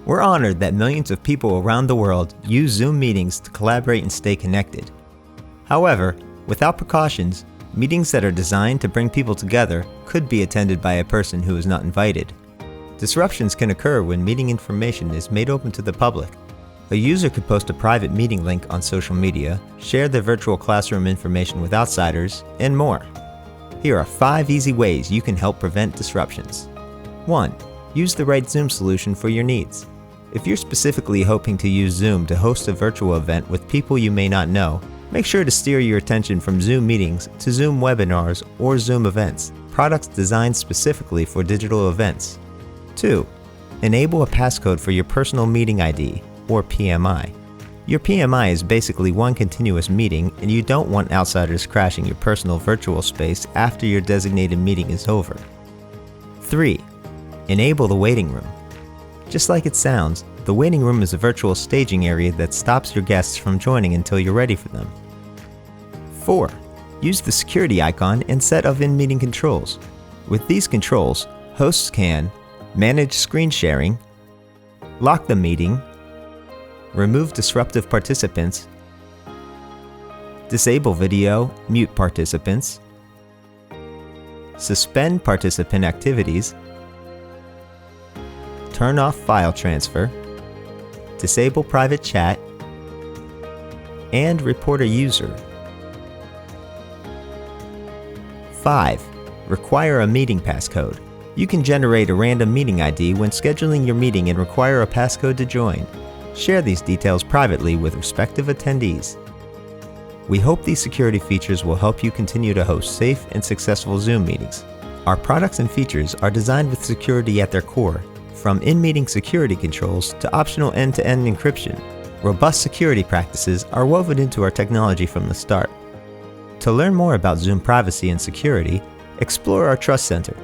We're honored that millions of people around the world use Zoom meetings to collaborate and stay connected. However, without precautions, meetings that are designed to bring people together could be attended by a person who is not invited. Disruptions can occur when meeting information is made open to the public. A user could post a private meeting link on social media, share their virtual classroom information with outsiders, and more. Here are 5 easy ways you can help prevent disruptions. 1. Use the right Zoom solution for your needs. If you're specifically hoping to use Zoom to host a virtual event with people you may not know, make sure to steer your attention from Zoom meetings to Zoom webinars or Zoom events, products designed specifically for digital events. 2. Enable a passcode for your personal meeting ID, or PMI. Your PMI is basically one continuous meeting, and you don't want outsiders crashing your personal virtual space after your designated meeting is over. 3. Enable the waiting room. Just like it sounds, the waiting room is a virtual staging area that stops your guests from joining until you're ready for them. 4. Use the security icon and set of in-meeting controls. With these controls, hosts can manage screen sharing, lock the meeting, remove disruptive participants, disable video, mute participants, suspend participant activities, turn off file transfer, disable private chat, and report a user. 5. Require a meeting passcode. You can generate a random meeting ID when scheduling your meeting and require a passcode to join. Share these details privately with respective attendees. We hope these security features will help you continue to host safe and successful Zoom meetings. Our products and features are designed with security at their core, from in-meeting security controls to optional end-to-end encryption. Robust security practices are woven into our technology from the start. To learn more about Zoom privacy and security, explore our Trust Center.